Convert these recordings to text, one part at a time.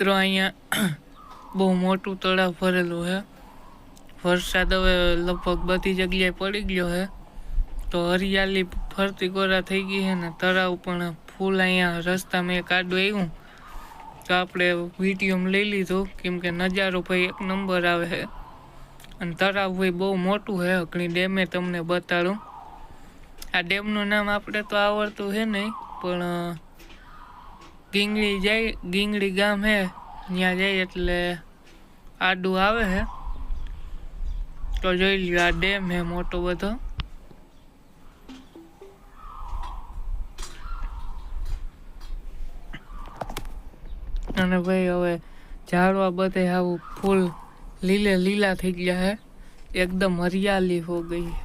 મિત્રો અહીંયા બહુ મોટું તળાવ ભરેલું છે। વરસાદ હવે લગભગ બધી જગ્યાએ પડી ગયો છે, તો હરિયાળી ફરતી કોરા થઈ ગઈ છે ને તળાવ પણ ફૂલ। અહીંયા રસ્તામાં એક આડું આવ્યું તો આપણે વિડીયોમાં લઈ લીધું, કેમ કે નજારો ભાઈ એક નંબર આવે છે અને તળાવ ભાઈ બહુ મોટું છે। ઘણી ડેમે તમને બતાડું। આ ડેમનું નામ આપણે તો આવડતું છે નહીં, પણ ગીંગડી ગામ છે, ત્યાં જાય એટલે આડું આવે છે। તો જોઈ લ્યો, આ ડેમ છે મોટો બધો। અને ભાઈ હવે ઝાડવા બધે આવું ફૂલ લીલા થઈ ગયા છે, एकदम हरियाली हो गई है।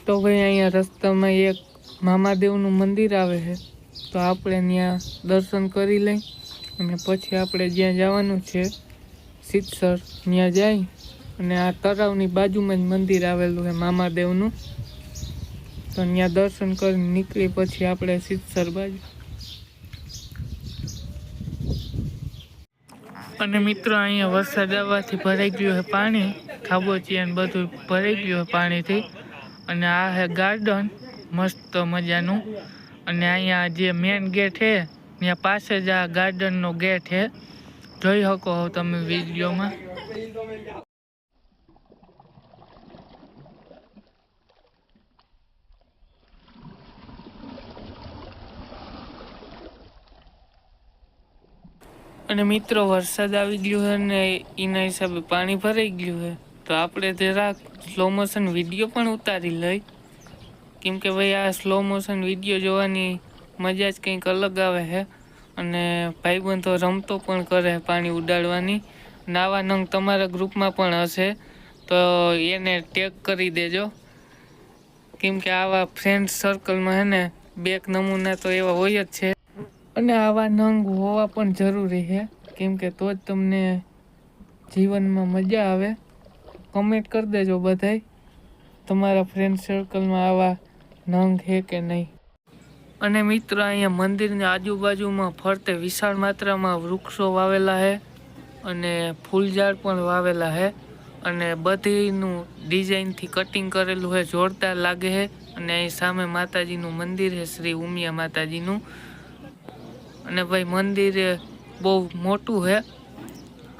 तो भाई અહીંયા રસ્તામાં એક મામાદેવનું મંદિર આવે છે, તો આપણે ત્યાં દર્શન કરી લઈ અને પછી આપણે જ્યાં જવાનું છે સિદ્ધસર, ત્યાં જઈ અને આ તળાવની બાજુમાં જ મંદિર આવેલું છે મામાદેવનું, તો ત્યાં દર્શન કરી નીકળી પછી આપણે સિદ્ધસર બાજુ। અને મિત્રો અહીંયા વરસાદ આવવાથી ભરાઈ ગયું છે પાણી, ખાબોચિયા ને બધું ભરાઈ ગયું છે પાણીથી। અને આ છે ગાર્ડન મસ્ત મજાનું, અને અહીંયા જે મેન ગેટ છે ત્યાં પાસે જ આ ગાર્ડનનો ગેટ છે, જોઈ શકો છો તમે વિડીયોમાં। અને મિત્રો વરસાદ આવી ગયો છે ને એના હિસાબે પાણી ભરાઈ ગયું છે, તો આપણે જરાક સ્લો મોશન વિડીયો પણ ઉતારી લઈ, કેમ કે ભાઈ આ સ્લો મોશન વિડીયો જોવાની મજા જ કંઈક અલગ આવે છે। અને ભાઈબંધો રમતો પણ કરે પાણી ઉડાડવાની। નવા નંગ તમારા ગ્રુપમાં પણ હશે તો એને ટેગ કરી દેજો, કેમ કે આવા ફ્રેન્ડ સર્કલમાં છે ને બેક નમૂના તો એવા હોય જ છે, અને આવા નંગ હોવા પણ જરૂરી છે, કેમ કે તો જ તમને જીવનમાં મજા આવે। કમેન્ટ કરી દેજો બધાય તમારા ફ્રેન્ડ સર્કલમાં આવા નંગ છે કે નહીં। અને મિત્રો અહીંયા મંદિરની આજુબાજુમાં ફરતે વિશાળ માત્રામાં વૃક્ષો વાવેલા છે અને ફૂલઝાડ પણ વાવેલા છે, અને બધીનું ડિઝાઇનથી કટિંગ કરેલું છે, જોરદાર લાગે છે। અને અહીં સામે માતાજીનું મંદિર છે, શ્રી ઉમિયા માતાજીનું। અને ભાઈ મંદિર બહુ મોટું છે,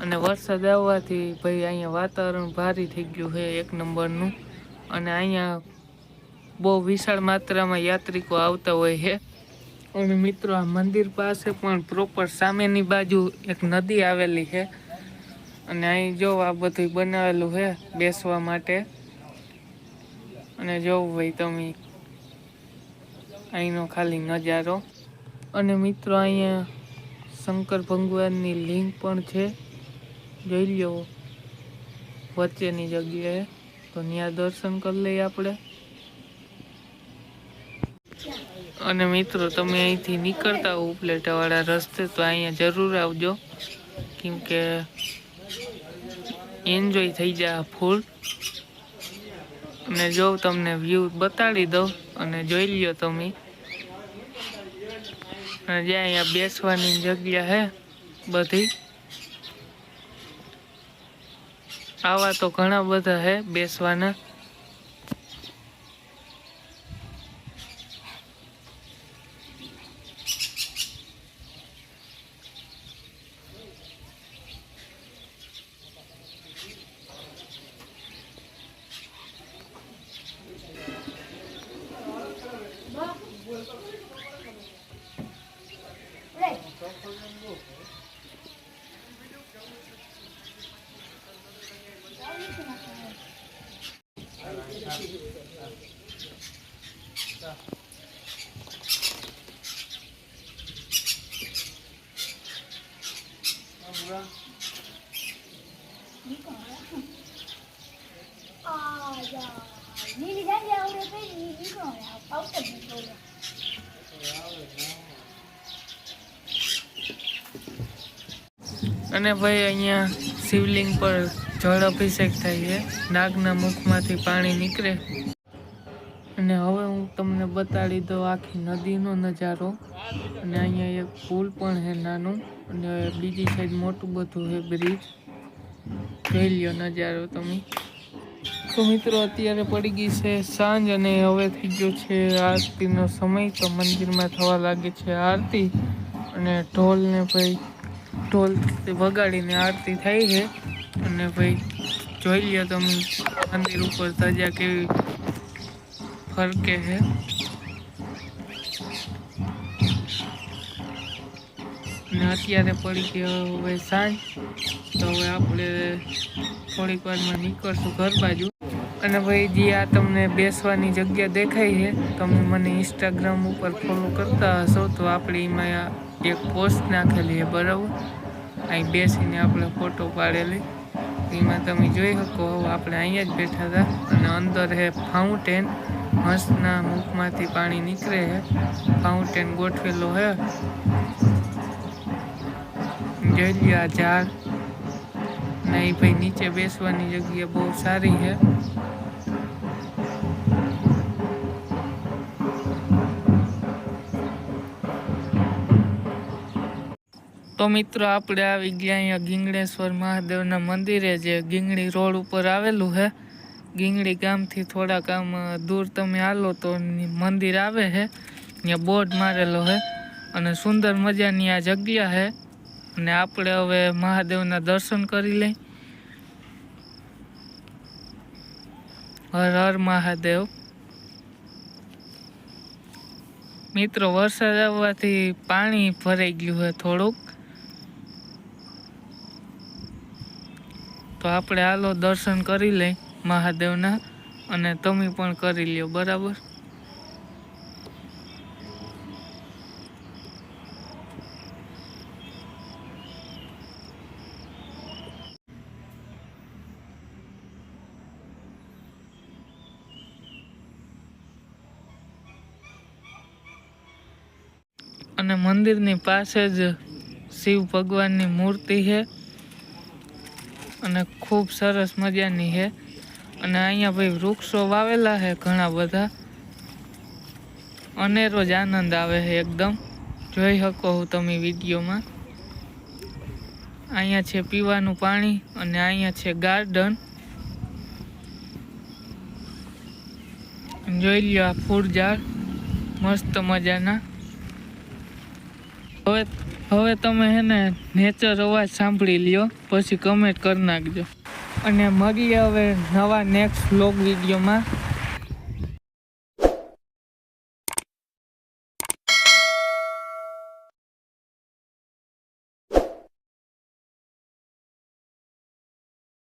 અને વરસાદ આવવાથી ભાઈ અહીંયા વાતાવરણ ભારી થઈ ગયું છે એક નંબરનું। અને અહીંયા બહુ વિશાળ માત્રામાં યાત્રિકો આવતા હોય છે। અને મિત્રો આ મંદિર પાસે પણ પ્રોપર સામેની બાજુ એક નદી આવેલી છે, અને અહીં જો આ બધું બનાવેલું છે બેસવા માટે। અને જોવું ભાઈ તમે અહીંનો ખાલી નજારો। અને મિત્રો અહીંયા શંકર ભગવાનની લિંગ પણ છે, જોઈ લ્યો વચ્ચેની જગ્યાએ, તો ત્યાં દર્શન કરી લઈએ આપણે। અને મિત્રો તમે અહીંથી નીકળતા હો ઉપલેટાવાળા રસ્તે તો અહીંયા જરૂર આવજો, કેમ કે એન્જોય થઈ જાય ફૂલ। અને જો તમને વ્યૂ બતાડી દઉં અને જોઈ લ્યો તમે। અને જ્યાં અહીંયા બેસવાની જગ્યા છે બધી, આવા તો ઘણા બધા છે બેસવાના। અને ભાઈ અહીંયા શિવલિંગ પર જળ અભિષેક થાય છે, નાગના મુખમાંથી પાણી નીકળે અને હવે હું તમને બતાડી દઉં આખી નદીનો નજારો। અને અહીંયા એક પુલ પણ છે નાનું, અને બીજી સાઈડ મોટું બધું છે બ્રિજ। જોઈ લ્યો નજારો તમે। તો મિત્રો અત્યારે પડી ગઈ છે સાંજ, અને હવે થઈ ગયો છે આરતીનો સમય। તો મંદિરમાં થવા લાગે છે આરતી, અને ઢોલ વગાડીને આરતી થાય છે। અને ભાઈ જોઈ લ્યો તમે મંદિર ઉપર ધજા કેવી ફરકે છે। અને અત્યારે પડી ગયો હવે સાંજ, તો હવે આપણે થોડીક વારમાં નીકળશું ઘર બાજુ। અને ભાઈ જે આ તમને બેસવાની જગ્યા દેખાય છે, તમે મને ઇન્સ્ટાગ્રામ ઉપર ફોલો કરતા હશો તો આપણે એમાં એક પોસ્ટ નાખેલી છે બરાબર, અહીં બેસીને આપણે ફોટો પાડેલી। એમાં તમે જોઈ શકો આપણે અહીંયા જ બેઠા હતા, અને અંદર છે ફાઉન્ટેન, હંસના મુખમાંથી પાણી નીકળે છે, ફાઉન્ટેન ગોઠવેલો છે। જોઈ લ્યો આ ઝાડ, ને એ ભાઈ નીચે બેસવાની જગ્યા બહુ સારી છે। તો મિત્રો આપણે આવી ગયા અહીંયા ગીંગણેશ્વર મહાદેવના મંદિરે, જે ગીંગણી રોડ ઉપર આવેલું છે। ગીંગણી ગામથી થોડાક આમ દૂર તમે હાલો તો મંદિર આવે છે, ત્યાં બોર્ડ મારેલો છે, અને સુંદર મજાની આ જગ્યા છે। અને આપણે હવે મહાદેવના દર્શન કરી લઈ। હર હર મહાદેવ। મિત્રો વરસાદ આવવાથી પાણી ભરાઈ ગયું છે થોડુંક, તો આપણે હાલો દર્શન કરી લઈ મહાદેવના, અને તમે પણ કરી લ્યો બરાબર। અને મંદિરની પાસે જ શિવ ભગવાનની મૂર્તિ છે, અને ખૂબ સરસ મજાની છે। અને અહીંયા ભાઈ વૃક્ષો વાવેલા છે ઘણા બધા, અનેરો જ આનંદ આવે છે એકદમ, જોઈ શકો છો તમે વિડીયોમાં। અહીંયા છે પીવાનું પાણી, અને અહીંયા છે ગાર્ડન, જોઈ લ્યો આ ફૂલ ઝાડ મસ્ત મજાના। હવે તમે હે ને નેચર અવાજ સાંભળી લ્યો, પછી કમેન્ટ કરી નાખજો। અને મળીએ હવે નવા નેક્સ્ટ વ્લોગ વિડીયોમાં।